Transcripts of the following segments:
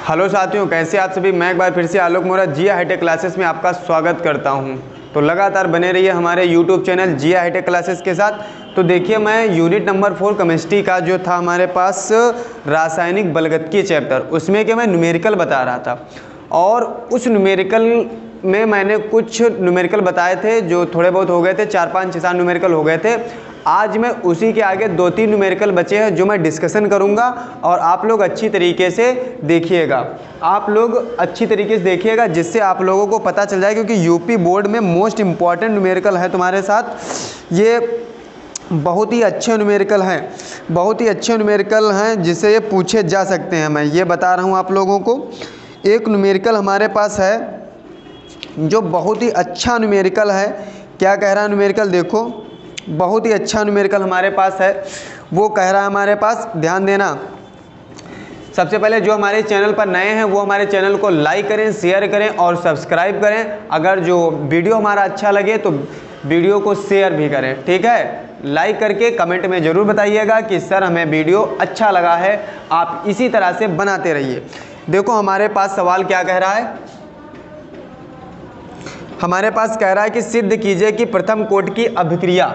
Hello साथियों, कैसे आप सभी। मैं एक बार फिर से आलोक मोरा जिया हाईटेक क्लासेस में आपका स्वागत करता हूं। तो लगातार बने रहिए हमारे यूट्यूब चैनल जिया हाईटेक क्लासेस के साथ। तो देखिए, मैं यूनिट नंबर 4 केमिस्ट्री का जो था हमारे पास रासायनिक बलगतकीय चैप्टर, उसमें कि मैं न्यूमेरिकल बता रहा था और उस न्यूमेरिकल में मैंने कुछ न्यूमेरिकल बताए थे जो थोड़े बहुत हो गए थे, 4-5-6 न्यूमेरिकल हो गए थे। आज मैं उसी के आगे 2-3 न्यूमेरिकल बचे हैं जो मैं डिस्कशन करूंगा और आप लोग अच्छी तरीके से देखिएगा। आप लोग अच्छी तरीके से देखिएगा जिससे आप लोगों को पता चल जाए, क्योंकि यूपी बोर्ड में मोस्ट इम्पॉर्टेंट न्यूमेरिकल है तुम्हारे साथ। ये बहुत ही अच्छे न्यूमेरिकल हैं, बहुत ही अच्छे न्यूमेरिकल हैं जिससे ये पूछे जा सकते हैं। मैं ये बता रहा हूँ आप लोगों को। एक न्यूमेरिकल हमारे पास है जो बहुत ही अच्छा न्यूमेरिकल है। क्या कह रहा है न्यूमेरिकल, देखो, बहुत ही अच्छा न्यूमेरिकल हमारे पास है। वो कह रहा है हमारे पास, ध्यान देना। सबसे पहले जो हमारे चैनल पर नए हैं वो हमारे चैनल को लाइक करें, शेयर करें और सब्सक्राइब करें। अगर जो वीडियो हमारा अच्छा लगे तो वीडियो को शेयर भी करें, ठीक है। लाइक करके कमेंट में ज़रूर बताइएगा कि सर हमें वीडियो अच्छा लगा है। आप इसी तरह से बनाते रहिए। देखो हमारे पास सवाल क्या कह रहा है, हमारे पास कह रहा है कि सिद्ध कीजिए कि प्रथम कोट की अभिक्रिया,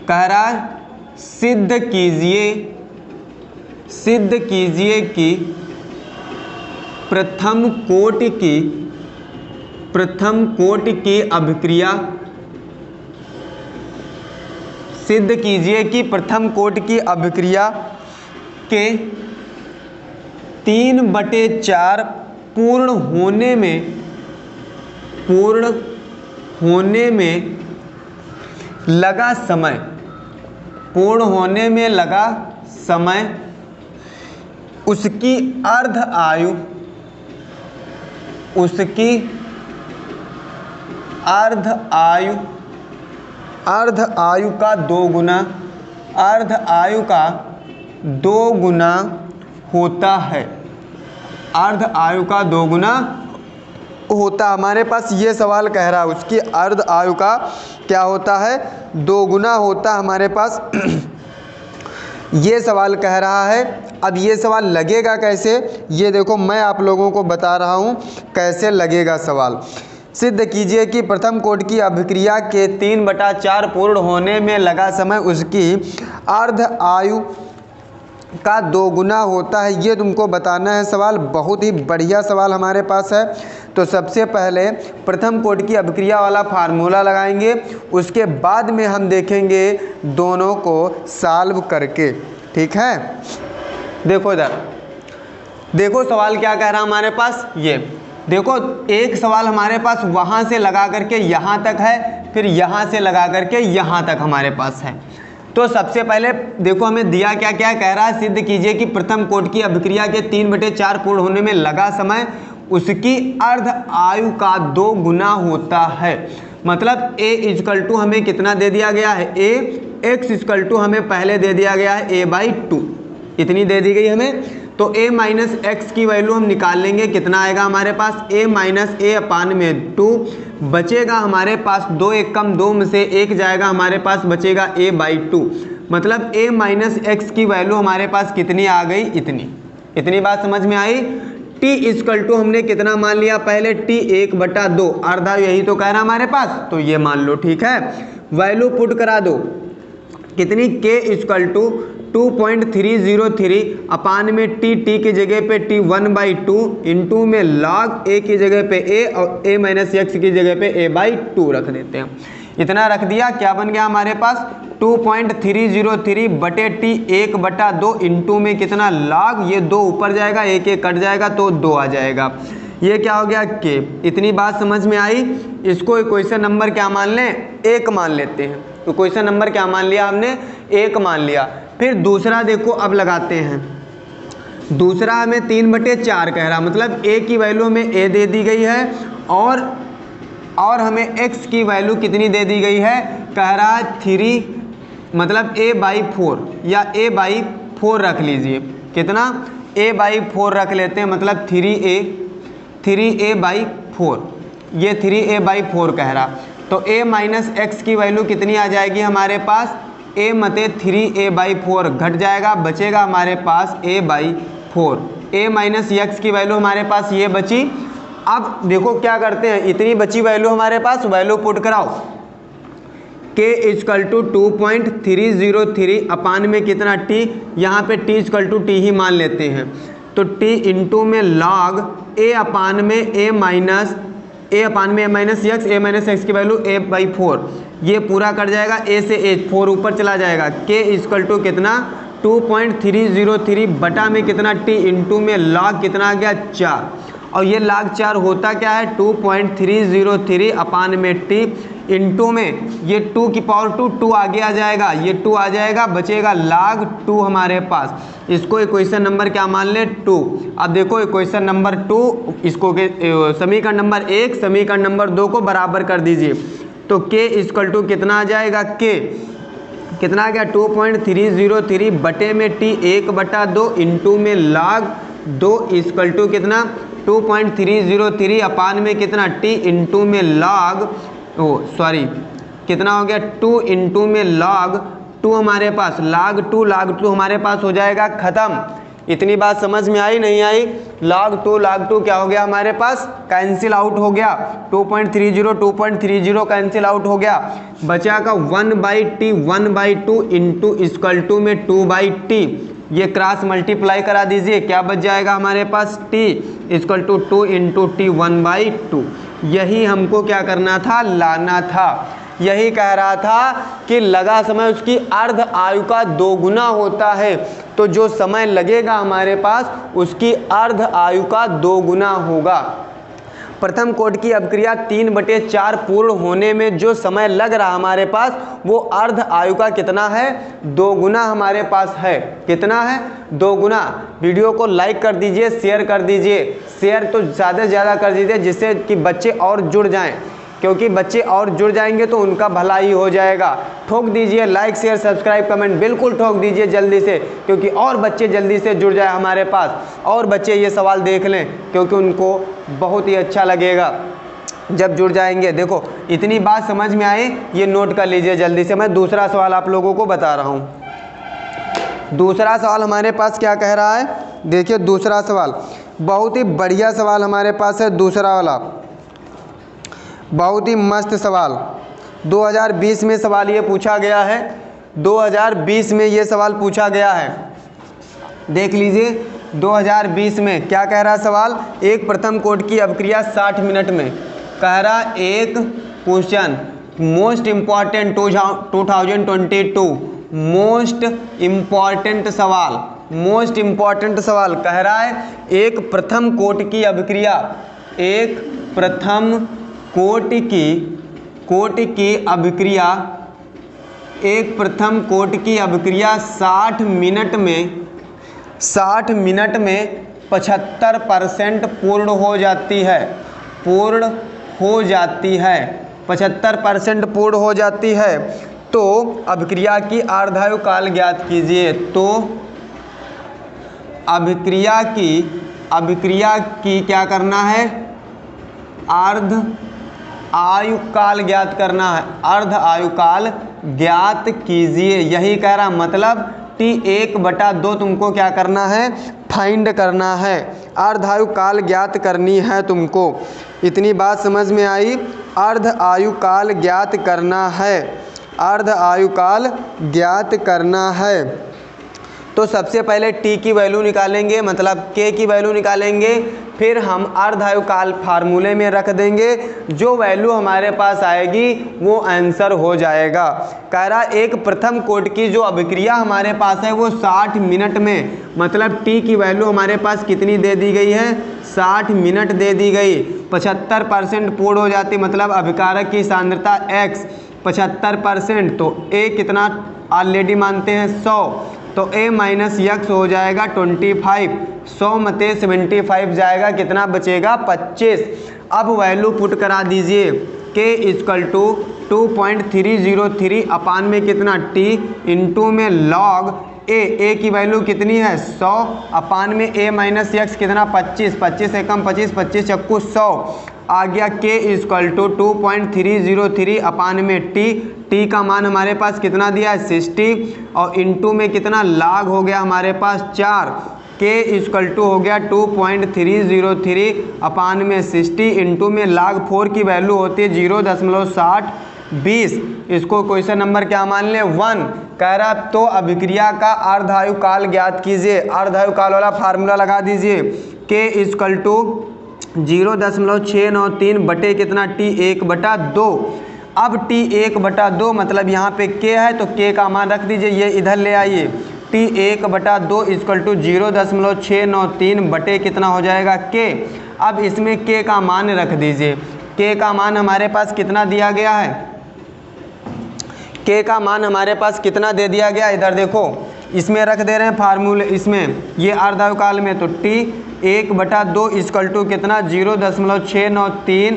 कह रहा है सिद्ध कीजिए कि प्रथम कोट की अभिक्रिया, सिद्ध कीजिए कि प्रथम कोट की अभिक्रिया के 3/4 पूर्ण होने में लगा समय, पूर्ण होने में लगा समय, उसकी अर्ध आयु का 2 गुना, अर्ध आयु का 2 गुना होता है, अर्ध आयु का 2 गुना होता। हमारे पास ये सवाल कह रहा है उसकी अर्ध आयु का क्या होता है, 2 गुना होता हमारे पास। ये सवाल कह रहा है। अब ये सवाल लगेगा कैसे, ये देखो मैं आप लोगों को बता रहा हूँ कैसे लगेगा सवाल। सिद्ध कीजिए कि प्रथम कोट की अभिक्रिया के 3/4 पूर्ण होने में लगा समय उसकी अर्ध आयु का 2 गुना होता है। ये तुमको बताना है सवाल। बहुत ही बढ़िया सवाल हमारे पास है। तो सबसे पहले प्रथम कोट की अभिक्रिया वाला फार्मूला लगाएंगे, उसके बाद में हम देखेंगे दोनों को सॉल्व करके, ठीक है। देखो इधर, देखो सवाल क्या कह रहा है हमारे पास। ये देखो, एक सवाल हमारे पास वहाँ से लगा करके यहाँ तक है, फिर यहाँ से लगा करके यहाँ तक हमारे पास है। तो सबसे पहले देखो हमें दिया क्या क्या कह रहा है, सिद्ध कीजिए कि प्रथम कोट की अभिक्रिया के 3/4 पूर्ण होने में लगा समय उसकी अर्ध आयु का 2 गुना होता है। मतलब a = हमें कितना दे दिया गया है, x = हमें पहले दे दिया गया है a/2, इतनी दे दी गई हमें। तो a - x की वैल्यू हम निकाल लेंगे, कितना आएगा हमारे पास, a - a/2 बचेगा हमारे पास 2 1 कम 2 में से 1 जाएगा, हमारे पास बचेगा a/2। मतलब a - x की वैल्यू हमारे पास कितनी आ गई, इतनी बात समझ में आई। t = हमने कितना मान लिया पहले, t 1/2, अर्धा यही तो कह रहा हमारे पास, तो ये मान लो, ठीक है। वैल्यू पुट करा दो, कितनी, k = 2.303 अपान में t की जगह पे t 1/2 इंटू में log a की जगह पे a और a - x की जगह पे a/2 रख देते हैं। इतना रख दिया, क्या बन गया हमारे पास, 2.303 बटे t 1/2 इंटू में कितना log, ये 2 ऊपर जाएगा, 1 1 कट जाएगा तो 2 आ जाएगा। ये क्या हो गया, k। इतनी बात समझ में आई। इसको क्वेश्चन नंबर क्या मान लें, 1 मान लेते हैं। तो क्वेश्चन नंबर क्या मान लिया हमने, 1 मान लिया। फिर दूसरा देखो अब लगाते हैं। दूसरा हमें 3/4 कह रहा, मतलब a की वैल्यू हमें a दे दी गई है और हमें x की वैल्यू कितनी दे दी गई है, कह रहा है 3, मतलब a/4 या a/4 रख लीजिए। कितना, a/4 रख लेते हैं, मतलब 3a/4, ये 3a/4 कह रहा। तो a - x की वैल्यू कितनी आ जाएगी हमारे पास, a मते 3a/4 घट जाएगा, बचेगा हमारे पास a/4। a माइनस एक्स की वैल्यू हमारे पास ये बची। अब देखो क्या करते हैं, इतनी बची वैल्यू हमारे पास, वैल्यू पुट कराओ। k इजकल टू 2.303 अपान में कितना t, यहाँ पे t इजकल टू टी ही मान लेते हैं, तो t इंटू में log a अपान में a minus x, a minus x की वैल्यू a/4, ये पूरा कर जाएगा, a से a 4 ऊपर चला जाएगा। k इजकल टू कितना 2.303 बटा में कितना t इंटू में log कितना आ गया 4, और ये log 4 होता क्या है 2.303 अपान में t इंटू में ये 2 की पावर 2 आगे आ जाएगा, ये 2 आ जाएगा, बचेगा log 2 हमारे पास। इसको इक्वेशन नंबर क्या मान ले 2। अब देखो इक्वेशन नंबर 2, इसको समीकरण नंबर 1 समीकरण नंबर 2 को बराबर कर दीजिए, तो k इजकल टू कितना आ जाएगा, k कितना आ गया 2.303 बटे में t 1/2 इंटू में log 2 इजकल टू कितना 2.303 अपान में कितना t इंटू में log कितना हो गया 2 इंटू में log 2 हमारे पास, log 2 हमारे पास हो जाएगा ख़त्म। इतनी बात समझ में आई नहीं आई? log 2 क्या हो गया हमारे पास, कैंसिल आउट हो गया, 2.30 कैंसिल आउट हो गया, बचा का 1/2 इंटू इक्वल टू में 2/t, ये क्रॉस मल्टीप्लाई करा दीजिए, क्या बच जाएगा हमारे पास t equal to 2 into T 1/2। यही हमको क्या करना था, लाना था। यही कह रहा था कि लगा समय उसकी अर्ध आयु का 2 गुना होता है, तो जो समय लगेगा हमारे पास उसकी अर्ध आयु का 2 गुना होगा। प्रथम कोटि की अभिक्रिया 3/4 पूर्ण होने में जो समय लग रहा हमारे पास वो अर्ध आयु का कितना है, 2 गुना हमारे पास है। कितना है, 2 गुना। वीडियो को लाइक कर दीजिए, शेयर कर दीजिए, शेयर तो ज़्यादा से ज़्यादा कर दीजिए जिससे कि बच्चे और जुड़ जाएं, क्योंकि बच्चे और जुड़ जाएंगे तो उनका भला ही हो जाएगा। ठोक दीजिए लाइक शेयर सब्सक्राइब कमेंट, बिल्कुल ठोक दीजिए जल्दी से, क्योंकि और बच्चे जल्दी से जुड़ जाए हमारे पास, और बच्चे ये सवाल देख लें, क्योंकि उनको बहुत ही अच्छा लगेगा जब जुड़ जाएंगे। देखो इतनी बात समझ में आई, ये नोट कर लीजिए जल्दी से। मैं दूसरा सवाल आप लोगों को बता रहा हूँ। दूसरा सवाल हमारे पास क्या कह रहा है, देखिए दूसरा सवाल बहुत ही बढ़िया सवाल हमारे पास है। दूसरा वाला बहुत ही मस्त सवाल, 2020 में सवाल ये पूछा गया है, 2020 में ये सवाल पूछा गया है। देख लीजिए 2020 में क्या कह रहा है सवाल, एक प्रथम कोटि की अभिक्रिया 60 मिनट में, कह रहा एक question most important 2022 most important सवाल कह रहा है एक प्रथम कोटि की अभिक्रिया, एक प्रथम कोटि की अभिक्रिया, एक प्रथम कोटि की अभिक्रिया 60 मिनट में 75% पूर्ण हो जाती है, 75% पूर्ण हो जाती है। तो अभिक्रिया की अर्धायु काल ज्ञात कीजिए। तो अभिक्रिया की क्या करना है, अर्ध आयु काल ज्ञात करना है, अर्ध आयु काल ज्ञात कीजिए। यही कह रहा, मतलब t 1/2 तुमको क्या करना है, फाइंड करना है, अर्ध आयु काल ज्ञात करनी है तुमको। इतनी बात समझ में आई, अर्ध आयु काल ज्ञात करना है, अर्ध आयु काल ज्ञात करना है। तो सबसे पहले t की वैल्यू निकालेंगे, मतलब k की वैल्यू निकालेंगे, फिर हम अर्ध आयु काल फार्मूले में रख देंगे, जो वैल्यू हमारे पास आएगी वो आंसर हो जाएगा। कह रहा एक प्रथम कोटि की जो अभिक्रिया हमारे पास है वो 60 मिनट में, मतलब t की वैल्यू हमारे पास कितनी दे दी गई है, 60 मिनट दे दी गई। 75% पूर्ण हो जाती, मतलब अभिकारक की सांद्रता x 75%, तो a कितना ऑलरेडी मानते हैं 100, तो a माइनस एक्स हो जाएगा 25, 100 में 75 जाएगा, कितना बचेगा 25। अब वैल्यू पुट करा दीजिए, k इक्वल टू 2.303 अपान में कितना t इंटू में log a की वैल्यू कितनी है 100 अपान में a माइनस एक्स कितना 25, 25 एकम 25, 25 चक्कू 100 आ गया। k इक्वल टू 2.303 अपान में t का मान हमारे पास कितना दिया है 60, और इंटू में कितना log हो गया हमारे पास 4, k के इक्वल टू हो गया 2.303 अपान में 60 इंटू में log 4 की वैल्यू होती है 0.6020। इसको क्वेश्चन नंबर क्या मान ले 1 कह रहा। तो अभिक्रिया का अर्धायु काल ज्ञात कीजिए। अर्धायु काल वाला फार्मूला लगा दीजिए, के इक्वल टू 0.693 बटे कितना T1/2। अब T1/2 मतलब यहाँ पे K है तो K का मान रख दीजिए, ये इधर ले आइए। T1/2 इक्वल टू 0.693 बटे कितना हो जाएगा K। अब इसमें K का मान रख दीजिए। K का मान हमारे पास कितना दिया गया है, K का मान हमारे पास कितना दे दिया गया, इधर देखो इसमें रख दे रहे हैं फार्मूले, इसमें ये अर्धायु काल में तो T1/2 इक्वल टू कितना 0.693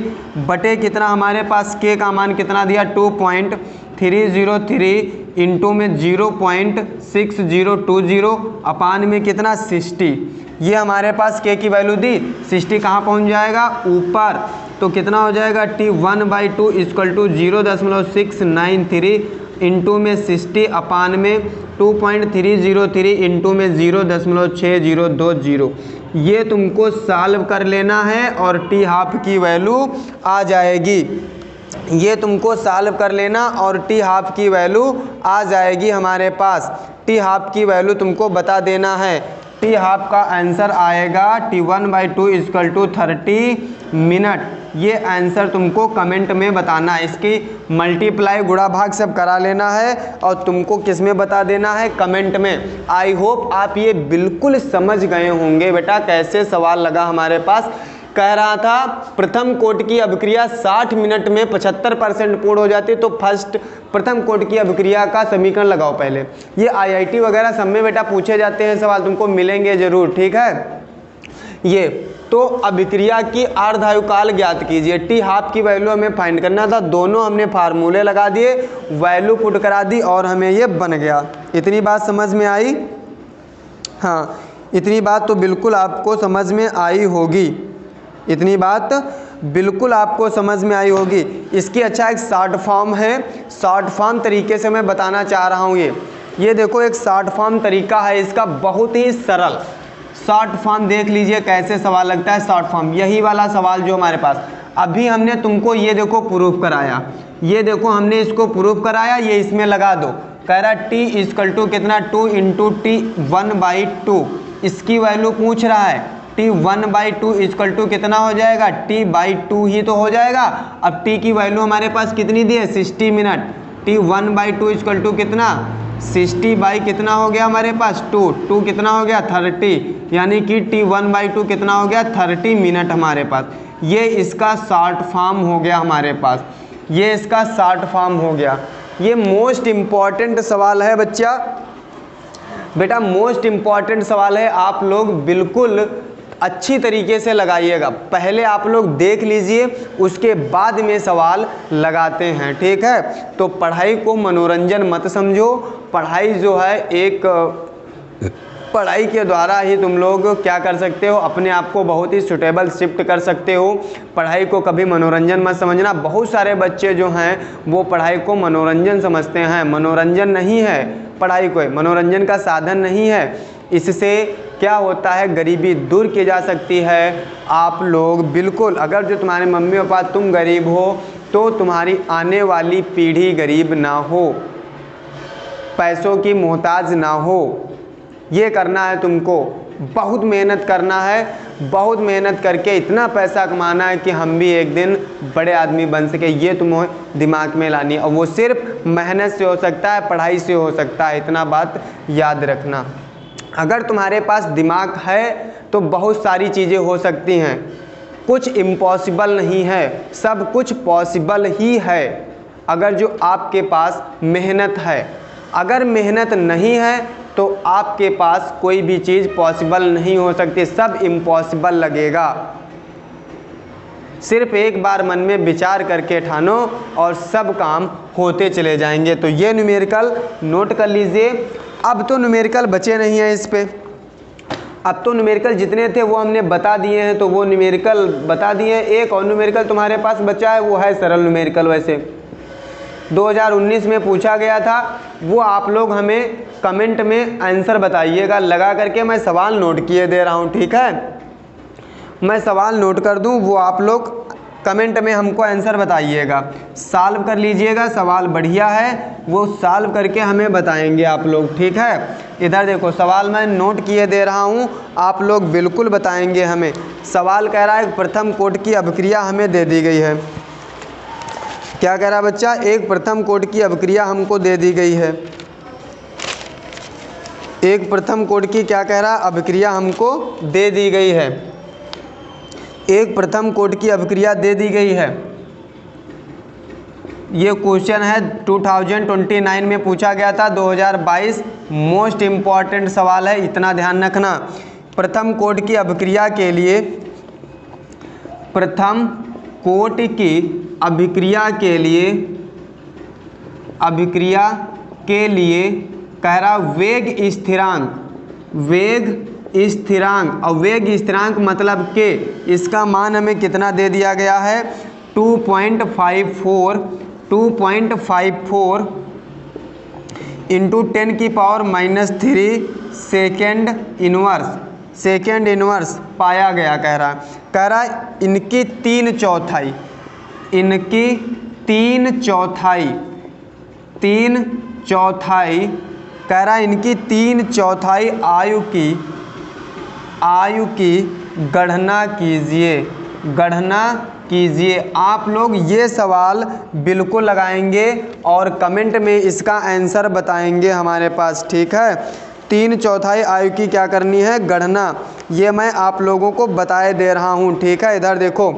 बटे कितना हमारे पास K का मान कितना दिया 2.303 इंटू में 0.6020 अपान में कितना 60। ये हमारे पास K की वैल्यू दी, 60 कहाँ पहुँच जाएगा ऊपर, तो कितना हो जाएगा T1/2 इक्वल टू 0.693 इंटू में 60 अपान में 2.303 इंटू में 0.6020। ये तुमको सॉल्व कर लेना है और T हाफ की वैल्यू आ जाएगी। ये तुमको सॉल्व कर लेना और T हाफ की वैल्यू आ जाएगी हमारे पास। T हाफ की वैल्यू तुमको बता देना है। T हाफ का आंसर आएगा T1/2 इक्वल टू 30 मिनट। ये आंसर तुमको कमेंट में बताना है। इसकी मल्टीप्लाई गुणा भाग सब करा लेना है और तुमको किस में बता देना है, कमेंट में। आई होप आप ये बिल्कुल समझ गए होंगे बेटा कैसे सवाल लगा हमारे पास। कह रहा था प्रथम कोट की अभिक्रिया 60 मिनट में 75% पूर्ण हो जाती है, तो प्रथम कोट की अभिक्रिया का समीकरण लगाओ पहले। ये IIT वगैरह सब में बेटा पूछे जाते हैं सवाल, तुमको मिलेंगे जरूर, ठीक है। ये तो अभिक्रिया की अर्धायु काल ज्ञात कीजिए। T हाफ की वैल्यू हमें फाइंड करना था, दोनों हमने फार्मूले लगा दिए, वैल्यू पुट करा दी और हमें ये बन गया। इतनी बात समझ में आई? हाँ, इतनी बात तो बिल्कुल आपको समझ में आई होगी। इतनी बात बिल्कुल आपको समझ में आई होगी। इसकी अच्छा एक शॉर्ट फॉर्म है, शॉर्ट फॉर्म तरीके से मैं बताना चाह रहा हूँ। ये देखो एक शॉर्ट फॉर्म तरीका है इसका, बहुत ही सरल शॉर्ट फॉर्म। देख लीजिए कैसे सवाल लगता है शॉर्ट फॉर्म। यही वाला सवाल जो हमारे पास अभी हमने तुमको ये देखो प्रूफ कराया, ये देखो हमने इसको प्रूफ कराया, ये इसमें लगा दो। कह रहा T इक्वल टू कितना 2 इंटू T1/2, इसकी वैल्यू पूछ रहा है। T1/2 इक्वल टू कितना हो जाएगा, T/2 ही तो हो जाएगा। अब T की वैल्यू हमारे पास कितनी दी है 60 मिनट। T1/2 इक्वल टू कितना 60 बाई कितना हो गया हमारे पास 2 कितना हो गया 30, यानी कि T1/2 कितना हो गया 30 मिनट हमारे पास। ये इसका शॉर्ट फॉर्म हो गया हमारे पास, ये इसका शॉर्ट फॉर्म हो गया। ये मोस्ट इम्पॉर्टेंट सवाल है बच्चा, बेटा मोस्ट इम्पॉर्टेंट सवाल है। आप लोग बिल्कुल अच्छी तरीके से लगाइएगा, पहले आप लोग देख लीजिए उसके बाद में सवाल लगाते हैं, ठीक है। तो पढ़ाई को मनोरंजन मत समझो, पढ़ाई जो है एक पढ़ाई के द्वारा ही तुम लोग क्या कर सकते हो, अपने आप को बहुत ही सुटेबल शिफ्ट कर सकते हो। पढ़ाई को कभी मनोरंजन मत समझना। बहुत सारे बच्चे जो हैं वो पढ़ाई को मनोरंजन समझते हैं, मनोरंजन नहीं है पढ़ाई, कोई मनोरंजन का साधन नहीं है। इससे क्या होता है, गरीबी दूर की जा सकती है। आप लोग बिल्कुल, अगर जो तुम्हारे मम्मी पापा तुम गरीब हो तो तुम्हारी आने वाली पीढ़ी गरीब ना हो, पैसों की मोहताज ना हो। ये करना है तुमको, बहुत मेहनत करना है, बहुत मेहनत करके इतना पैसा कमाना है कि हम भी एक दिन बड़े आदमी बन सके। ये तुम्हें दिमाग में लानी है और वो सिर्फ मेहनत से हो सकता है, पढ़ाई से हो सकता है। इतना बात याद रखना। अगर तुम्हारे पास दिमाग है तो बहुत सारी चीज़ें हो सकती हैं, कुछ इम्पॉसिबल नहीं है, सब कुछ पॉसिबल ही है अगर जो आपके पास मेहनत है। अगर मेहनत नहीं है तो आपके पास कोई भी चीज़ पॉसिबल नहीं हो सकती, सब इम्पॉसिबल लगेगा। सिर्फ एक बार मन में विचार करके ठानो और सब काम होते चले जाएंगे। तो ये न्यूमेरिकल नोट कर लीजिए। अब तो न्यूमेरिकल बचे नहीं हैं इस पे, अब तो न्यूमेरिकल जितने थे वो हमने बता दिए हैं, तो वो न्यूमेरिकल बता दिए हैं। एक और न्यूमेरिकल तुम्हारे पास बचा है, वो है सरल न्यूमेरिकल। वैसे 2019 में पूछा गया था, वो आप लोग हमें कमेंट में आंसर बताइएगा लगा करके। मैं सवाल नोट किए दे रहा हूँ, ठीक है, मैं सवाल नोट कर दूँ, वो आप लोग कमेंट में हमको आंसर बताइएगा, सॉल्व कर लीजिएगा। सवाल बढ़िया है, वो सॉल्व करके हमें बताएंगे आप लोग, ठीक है। इधर देखो सवाल मैं नोट किए दे रहा हूँ, आप लोग बिल्कुल बताएंगे हमें। सवाल कह रहा है प्रथम कोटि की अभिक्रिया हमें दे दी गई है। क्या कह रहा है बच्चा? एक प्रथम कोटि की अभिक्रिया हमको दे दी गई है। एक प्रथम कोटि की क्या कह रहा है? अभिक्रिया हमको दे दी गई है। एक प्रथम कोटि की अभिक्रिया दे दी गई है। ये क्वेश्चन है 2029 में पूछा गया था, 2022 मोस्ट इम्पॉर्टेंट सवाल है, इतना ध्यान रखना। प्रथम कोटि की अभिक्रिया के लिए, प्रथम कोटि की अभिक्रिया के लिए कह रहा वेग स्थिरांक, और वेग स्थिरांक मतलब के इसका मान हमें कितना दे दिया गया है? 2.54 इंटू 10⁻³ सेकेंड इनवर्स पाया गया। कह रहा इनकी 3/4 कह रहा इनकी 3/4 आयु की गणना कीजिए। आप लोग ये सवाल बिल्कुल लगाएंगे और कमेंट में इसका आंसर बताएंगे हमारे पास, ठीक है। 3/4 आयु की क्या करनी है? गणना। ये मैं आप लोगों को बताए दे रहा हूँ, ठीक है। इधर देखो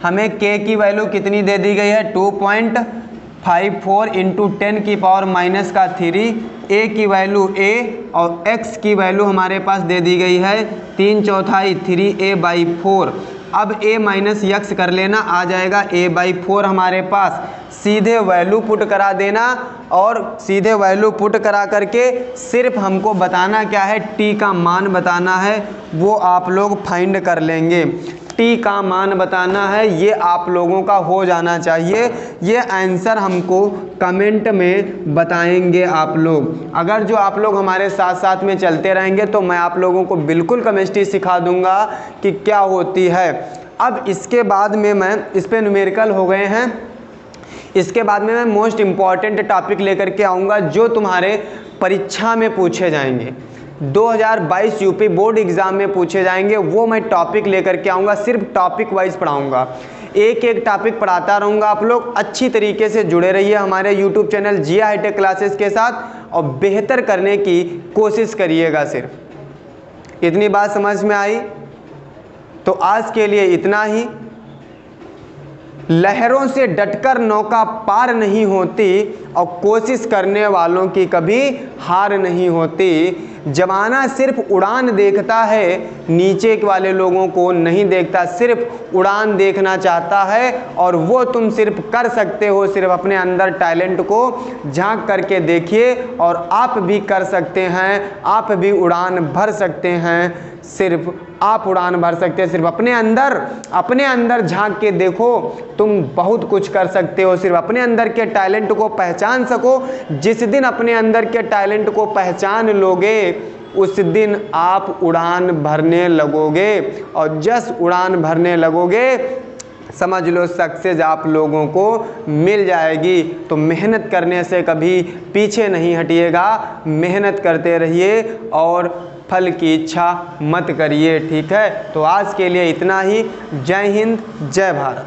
हमें k की वैल्यू कितनी दे दी गई है? 2.54 इंटू 10⁻³ a की वैल्यू a और x की वैल्यू हमारे पास दे दी गई है 3/4 3a/4। अब a माइनस x कर लेना, आ जाएगा a/4 हमारे पास। सीधे वैल्यू पुट करा देना और सीधे वैल्यू पुट करा करके सिर्फ हमको बताना क्या है? t का मान बताना है, वो आप लोग फाइंड कर लेंगे। t का मान बताना है, ये आप लोगों का हो जाना चाहिए। ये आंसर हमको कमेंट में बताएंगे आप लोग। अगर जो आप लोग हमारे साथ साथ में चलते रहेंगे तो मैं आप लोगों को बिल्कुल केमिस्ट्री सिखा दूंगा कि क्या होती है। अब इसके बाद में मैं इस पे न्यूमेरिकल हो गए हैं, इसके बाद में मैं मोस्ट इम्पॉर्टेंट टॉपिक लेकर के आऊँगा जो तुम्हारे परीक्षा में पूछे जाएंगे, 2022 यूपी बोर्ड एग्ज़ाम में पूछे जाएंगे। वो मैं टॉपिक लेकर के आऊँगा, सिर्फ टॉपिक वाइज पढ़ाऊँगा, एक एक टॉपिक पढ़ाता रहूँगा। आप लोग अच्छी तरीके से जुड़े रहिए हमारे यूट्यूब चैनल जिया हाईटेक क्लासेस के साथ और बेहतर करने की कोशिश करिएगा। सिर्फ इतनी बात समझ में आई? तो आज के लिए इतना ही। लहरों से डटकर नौका पार नहीं होती और कोशिश करने वालों की कभी हार नहीं होती। जमाना सिर्फ उड़ान देखता है, नीचे वाले लोगों को नहीं देखता, सिर्फ उड़ान देखना चाहता है। और वो तुम सिर्फ कर सकते हो, सिर्फ अपने अंदर टैलेंट को झांक करके देखिए और आप भी कर सकते हैं, आप भी उड़ान भर सकते हैं। सिर्फ आप उड़ान भर सकते हैं, सिर्फ अपने अंदर झांक के देखो, तुम बहुत कुछ कर सकते हो। सिर्फ अपने अंदर के टैलेंट को पहचान सको। जिस दिन अपने अंदर के टैलेंट को पहचान लोगे उस दिन आप उड़ान भरने लगोगे, और जस उड़ान भरने लगोगे समझ लो सक्सेस आप लोगों को मिल जाएगी। तो मेहनत करने से कभी पीछे नहीं हटिएगा, मेहनत करते रहिए और फल की इच्छा मत करिए, ठीक है। तो आज के लिए इतना ही। जय हिंद, जय भारत।